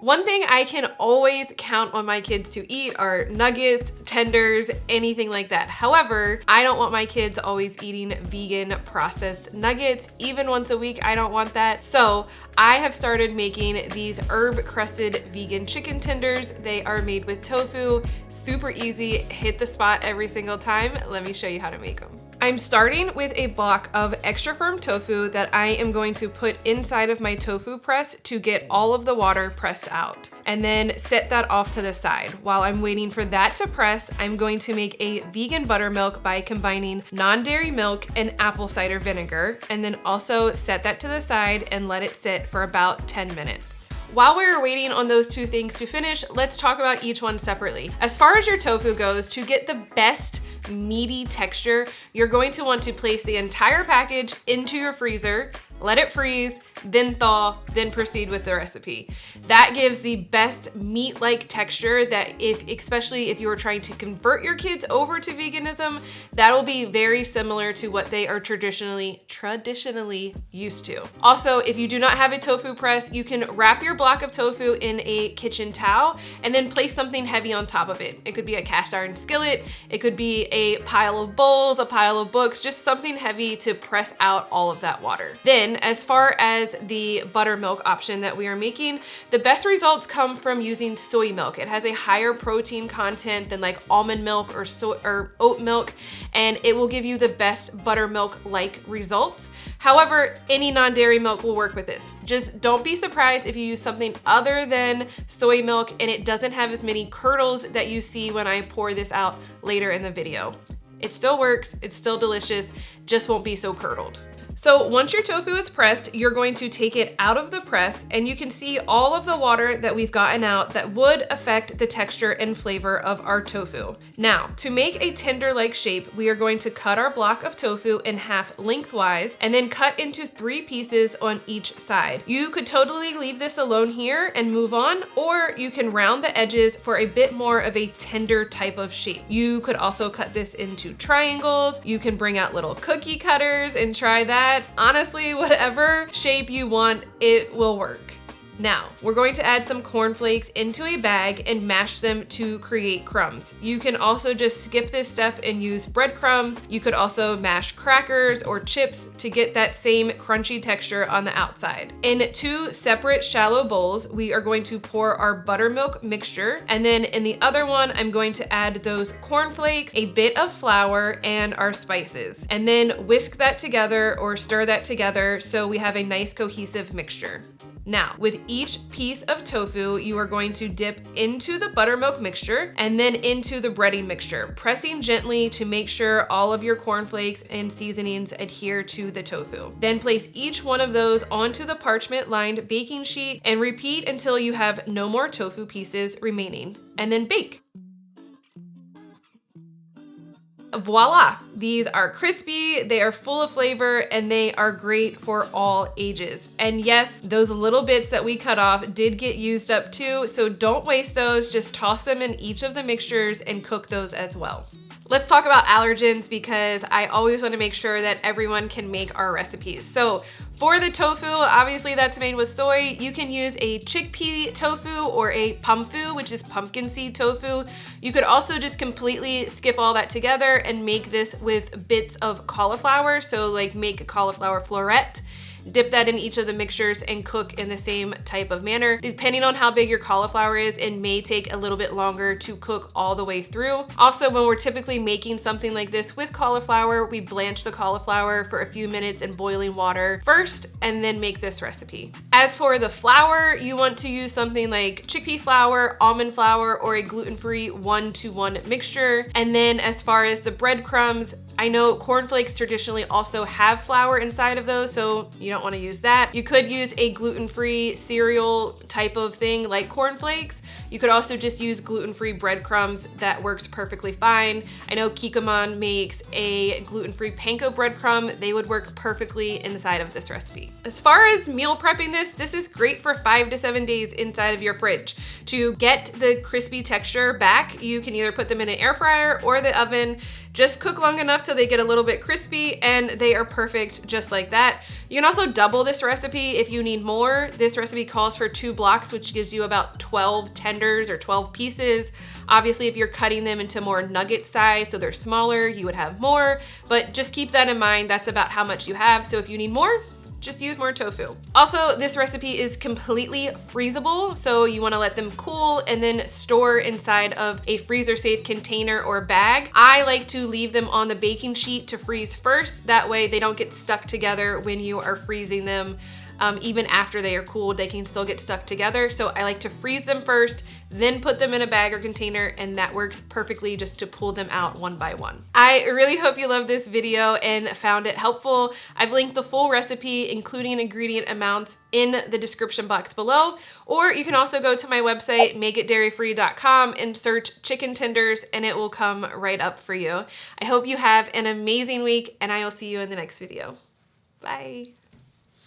One thing I can always count on my kids to eat are nuggets, tenders, anything like that. However, I don't want my kids always eating vegan processed nuggets. Even once a week, I don't want that. So I have started making these herb-crusted vegan chicken tenders. They are made with tofu, super easy, hit the spot every single time. Let me show you how to make them. I'm starting with a block of extra firm tofu that I am going to put inside of my tofu press to get all of the water pressed out, and then set that off to the side. While I'm waiting for that to press, I'm going to make a vegan buttermilk by combining non-dairy milk and apple cider vinegar, and then also set that to the side and let it sit for about 10 minutes. While we're waiting on those two things to finish, let's talk about each one separately. As far as your tofu goes, to get the best meaty texture, you're going to want to place the entire package into your freezer, let it freeze, then thaw, then proceed with the recipe. That gives the best meat-like texture that especially if you are trying to convert your kids over to veganism, that'll be very similar to what they are traditionally used to. Also, if you do not have a tofu press, you can wrap your block of tofu in a kitchen towel and then place something heavy on top of it. It could be a cast iron skillet, it could be a pile of bowls, a pile of books, just something heavy to press out all of that water. Then, as far as the buttermilk option that we are making, the best results come from using soy milk. It has a higher protein content than like almond milk or oat milk, and it will give you the best buttermilk-like results. However, any non-dairy milk will work with this. Just don't be surprised if you use something other than soy milk and it doesn't have as many curdles that you see when I pour this out later in the video. It still works, it's still delicious, just won't be so curdled. So once your tofu is pressed, you're going to take it out of the press, and you can see all of the water that we've gotten out that would affect the texture and flavor of our tofu. Now, to make a tender-like shape, we are going to cut our block of tofu in half lengthwise and then cut into 3 pieces on each side. You could totally leave this alone here and move on, or you can round the edges for a bit more of a tender type of shape. You could also cut this into triangles. You can bring out little cookie cutters and try that. Honestly, whatever shape you want, it will work. Now, we're going to add some cornflakes into a bag and mash them to create crumbs. You can also just skip this step and use breadcrumbs. You could also mash crackers or chips to get that same crunchy texture on the outside. In 2 separate shallow bowls, we are going to pour our buttermilk mixture, and then in the other one, I'm going to add those cornflakes, a bit of flour, and our spices. And then whisk that together or stir that together so we have a nice cohesive mixture. Now, with each piece of tofu, you are going to dip into the buttermilk mixture and then into the breading mixture, pressing gently to make sure all of your cornflakes and seasonings adhere to the tofu. Then place each one of those onto the parchment-lined baking sheet and repeat until you have no more tofu pieces remaining, and then bake. Voila! These are crispy, they are full of flavor, and they are great for all ages. And yes, those little bits that we cut off did get used up too, so don't waste those, just toss them in each of the mixtures and cook those as well. Let's talk about allergens, because I always want to make sure that everyone can make our recipes. So for the tofu, obviously that's made with soy. You can use a chickpea tofu or a pumfu, which is pumpkin seed tofu. You could also just completely skip all that together and make this with bits of cauliflower. So like make a cauliflower floret. Dip that in each of the mixtures and cook in the same type of manner. Depending on how big your cauliflower is, it may take a little bit longer to cook all the way through. Also, when we're typically making something like this with cauliflower, we blanch the cauliflower for a few minutes in boiling water first and then make this recipe. As for the flour, you want to use something like chickpea flour, almond flour, or a gluten-free 1-to-1 mixture. And then as far as the breadcrumbs, I know cornflakes traditionally also have flour inside of those, so you don't want to use that. You could use a gluten-free cereal type of thing like cornflakes. You could also just use gluten-free breadcrumbs. That works perfectly fine. I know Kikkoman makes a gluten-free panko breadcrumb. They would work perfectly inside of this recipe. As far as meal prepping this is great for 5 to 7 days inside of your fridge. To get the crispy texture back, you can either put them in an air fryer or the oven. Just cook long enough till they get a little bit crispy, and they are perfect just like that. You can also double this recipe if you need more. This recipe calls for 2 blocks, which gives you about 12 tenders or 12 pieces. Obviously, if you're cutting them into more nugget size, so they're smaller, you would have more, but just keep that in mind. That's about how much you have. So if you need more, just use more tofu. Also, this recipe is completely freezable, so you wanna let them cool and then store inside of a freezer safe container or bag. I like to leave them on the baking sheet to freeze first. That way they don't get stuck together when you are freezing them. Even after they are cooled, they can still get stuck together. So I like to freeze them first, then put them in a bag or container, and that works perfectly just to pull them out one by one. I really hope you loved this video and found it helpful. I've linked the full recipe, including ingredient amounts, in the description box below, or you can also go to my website, makeitdairyfree.com, and search chicken tenders, and it will come right up for you. I hope you have an amazing week, and I will see you in the next video. Bye.